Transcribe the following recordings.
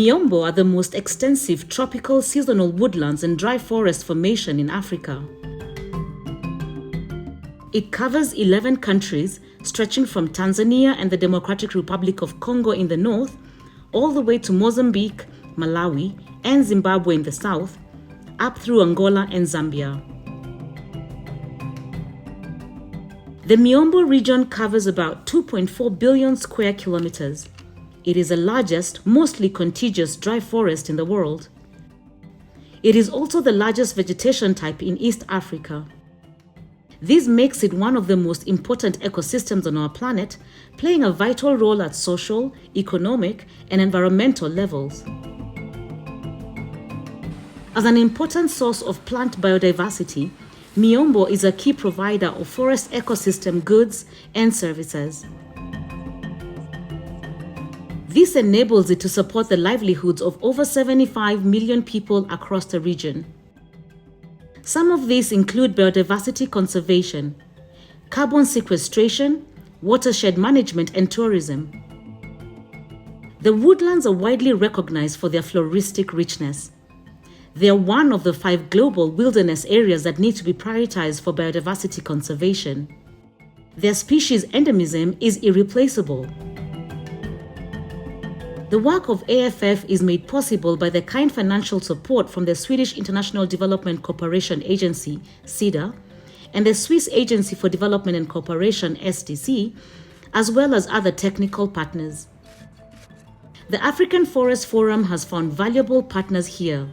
Miombo are the most extensive tropical seasonal woodlands and dry forest formation in Africa. It covers 11 countries, stretching from Tanzania and the Democratic Republic of Congo in the north, all the way to Mozambique, Malawi, and Zimbabwe in the south, up through Angola and Zambia. The Miombo region covers about 2.4 billion square kilometers. It is the largest, mostly contiguous dry forest in the world. It is also the largest vegetation type in East Africa. This makes it one of the most important ecosystems on our planet, playing a vital role at social, economic, and environmental levels. As an important source of plant biodiversity, Miombo is a key provider of forest ecosystem goods and services. This enables it to support the livelihoods of over 75 million people across the region. Some of these include biodiversity conservation, carbon sequestration, watershed management, and tourism. The woodlands are widely recognized for their floristic richness. They are one of the 5 global wilderness areas that need to be prioritized for biodiversity conservation. Their species endemism is irreplaceable. The work of AFF is made possible by the kind financial support from the Swedish International Development Cooperation Agency, SIDA, and the Swiss Agency for Development and Cooperation, SDC, as well as other technical partners. The African Forest Forum has found valuable partners here,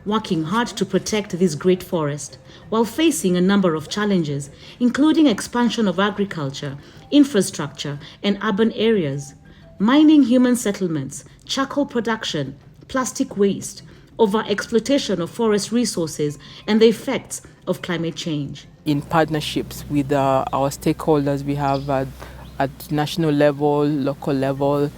working hard to protect this great forest, while facing a number of challenges, including expansion of agriculture, infrastructure, and urban areas, mining human settlements, charcoal production, plastic waste, over-exploitation of forest resources, and the effects of climate change. In partnerships with our stakeholders we have at national level, local level,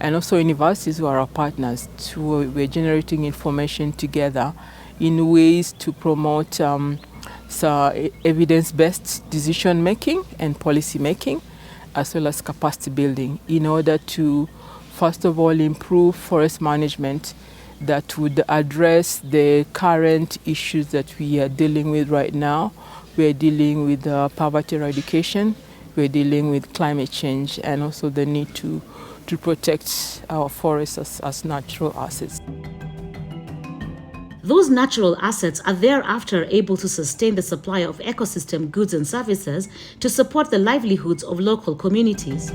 and also universities who are our partners, we're generating information together in ways to promote evidence-based decision making and policy making, as well as capacity building, in order to, first of all, improve forest management that would address the current issues that we are dealing with right now. We're dealing with poverty eradication, we're dealing with climate change, and also the need to protect our forests as natural assets. Those natural assets are thereafter able to sustain the supply of ecosystem goods and services to support the livelihoods of local communities.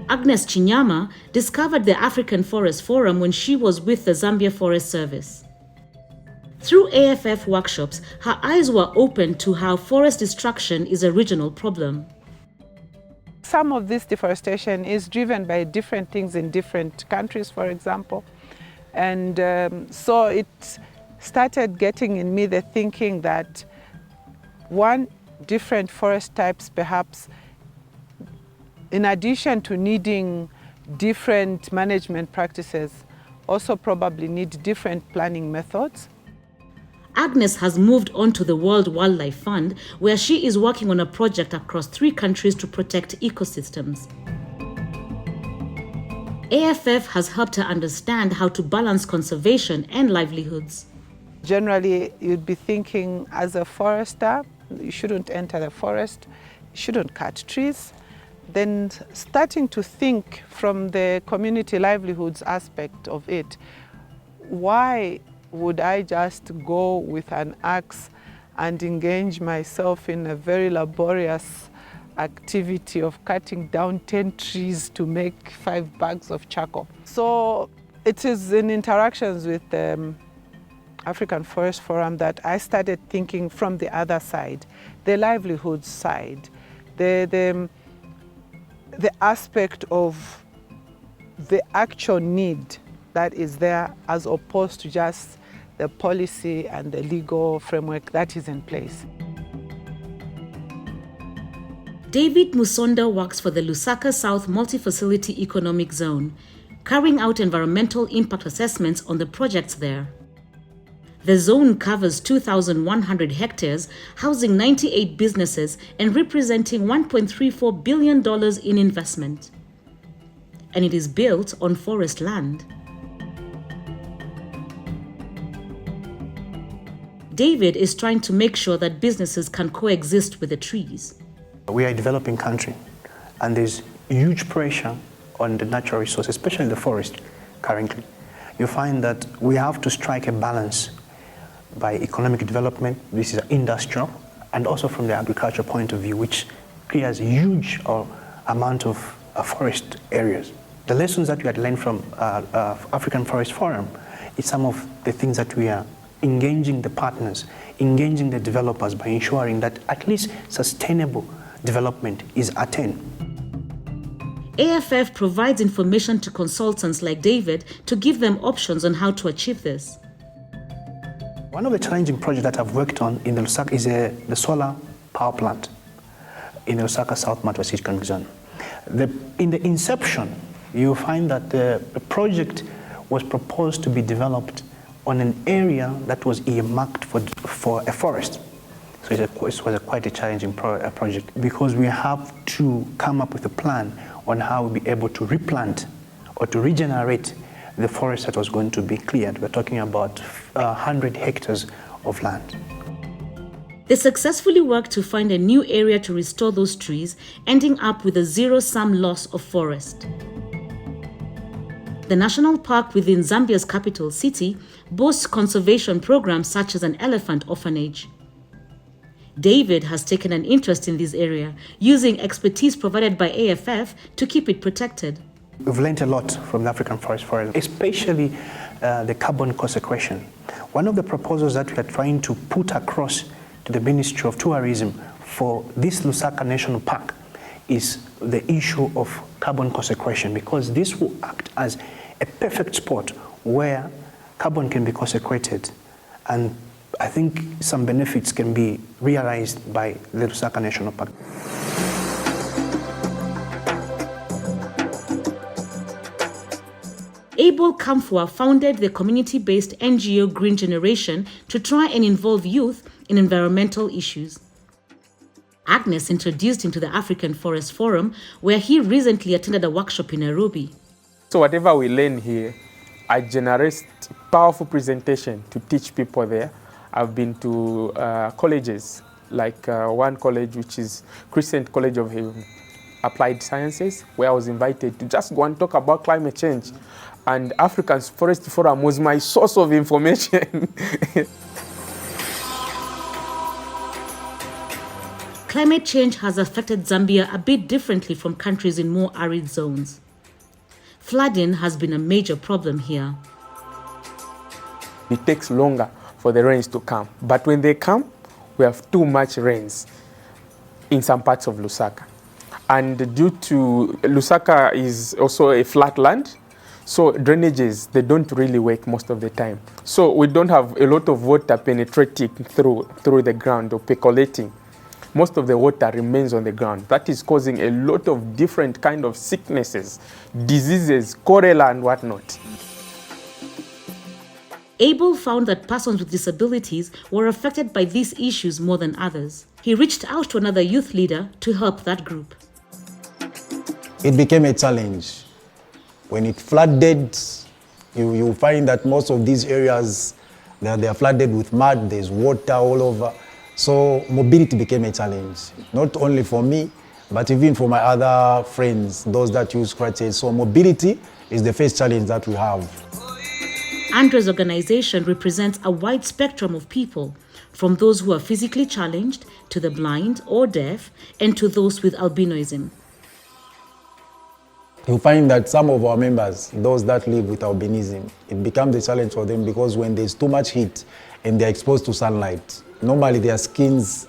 Agnes Chinyama discovered the African Forest Forum when she was with the Zambia Forest Service. Through AFF workshops, her eyes were opened to how forest destruction is a regional problem. Some of this deforestation is driven by different things in different countries, for example. And so it started getting in me the thinking that different forest types perhaps, in addition to needing different management practices, also probably need different planning methods. Agnes has moved on to the World Wildlife Fund, where she is working on a project across 3 countries to protect ecosystems. AFF has helped her understand how to balance conservation and livelihoods. Generally, you'd be thinking as a forester, you shouldn't enter the forest, you shouldn't cut trees. Then starting to think from the community livelihoods aspect of it, why would I just go with an axe and engage myself in a very laborious activity of cutting down 10 trees to make 5 bags of charcoal? So it is in interactions with the African Forest Forum that I started thinking from the other side, the livelihood side, the aspect of the actual need that is there, as opposed to just the policy and the legal framework that is in place. David Musonda works for the Lusaka South Multi-Facility Economic Zone, carrying out environmental impact assessments on the projects there. The zone covers 2,100 hectares, housing 98 businesses and representing $1.34 billion in investment. and it is built on forest land. David is trying to make sure that businesses can coexist with the trees. We are a developing country, and there's huge pressure on the natural resources, especially the forest currently. You find that we have to strike a balance by economic development, this is industrial, and also from the agriculture point of view, which clears a huge amount of forest areas. The lessons that we had learned from African Forest Forum is some of the things that we are engaging the partners, engaging the developers by ensuring that at least sustainable development is attained. AFF provides information to consultants like David to give them options on how to achieve this. One of the challenging projects that I've worked on in the Lusaka is the solar power plant in the Lusaka South Matwa Economic Zone. In the inception, you find that the project was proposed to be developed on an area that was earmarked for a forest. So it was quite a challenging project because we have to come up with a plan on how we'll be able to replant or to regenerate the forest that was going to be cleared. We're talking about 100 hectares of land. They successfully worked to find a new area to restore those trees, ending up with a zero-sum loss of forest. The national park within Zambia's capital city boasts conservation programs such as an elephant orphanage. David has taken an interest in this area, using expertise provided by AFF to keep it protected. We've learned a lot from the African Forest Forum, especially the carbon sequestration. One of the proposals that we are trying to put across to the Ministry of Tourism for this Lusaka National Park is the issue of carbon sequestration, because this will act as a perfect spot where carbon can be sequestrated, and I think some benefits can be realized by the Lusaka National Park. Abel Kamfua founded the community-based NGO Green Generation to try and involve youth in environmental issues. Agnes introduced him to the African Forest Forum, where he recently attended a workshop in Nairobi. So whatever we learn here, I generate powerful presentation to teach people there. I've been to colleges, like one college which is Crescent College of Applied Sciences, where I was invited to just go and talk about climate change. And African Forest Forum was my source of information. Climate change has affected Zambia a bit differently from countries in more arid zones. Flooding has been a major problem here. It takes longer for the rains to come, but when they come, we have too much rains in some parts of Lusaka. And due to Lusaka is also a flat land, so drainages, they don't really work most of the time. So we don't have a lot of water penetrating through the ground or percolating. Most of the water remains on the ground. That is causing a lot of different kind of sicknesses, diseases, cholera and whatnot. Abel found that persons with disabilities were affected by these issues more than others. He reached out to another youth leader to help that group. It became a challenge. When it flooded, you find that most of these areas, they are flooded with mud, there's water all over. So mobility became a challenge, not only for me, but even for my other friends, those that use crutches. So mobility is the first challenge that we have. Andre's organization represents a wide spectrum of people, from those who are physically challenged, to the blind or deaf, and to those with albinism. You find that some of our members, those that live with albinism, it becomes a challenge for them because when there's too much heat and they're exposed to sunlight, normally their skins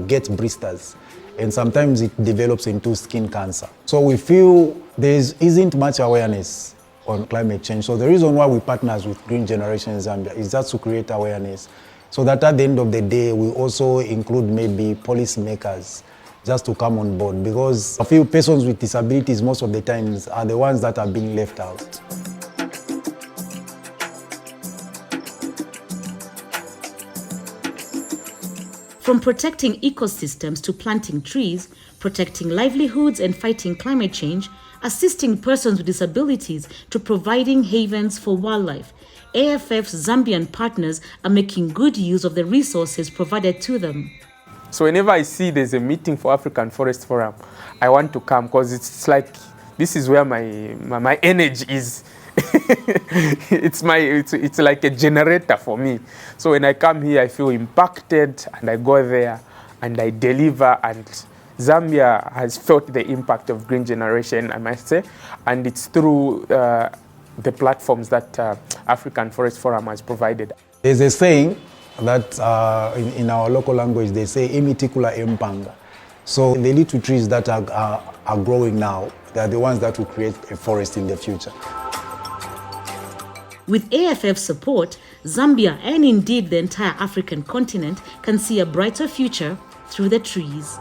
get blisters, and sometimes it develops into skin cancer. So we feel there isn't much awareness on climate change. So the reason why we partner with Green Generation in Zambia is just to create awareness, so that at the end of the day, we also include maybe policymakers just to come on board, because I feel persons with disabilities most of the times are the ones that are being left out. From protecting ecosystems to planting trees, protecting livelihoods and fighting climate change, assisting persons with disabilities to providing havens for wildlife. AFF's Zambian partners are making good use of the resources provided to them. So whenever I see there's a meeting for African Forest Forum, I want to come because it's like, this is where my energy is. It's like a generator for me. So when I come here, I feel impacted, and I go there and I deliver, and Zambia has felt the impact of green generation, I must say, and it's through the platforms that African Forest Forum has provided. There's a saying that in our local language, they say imitikula empanga. So the little trees that are growing now, they're the ones that will create a forest in the future. With AFF support, Zambia and indeed the entire African continent can see a brighter future through the trees.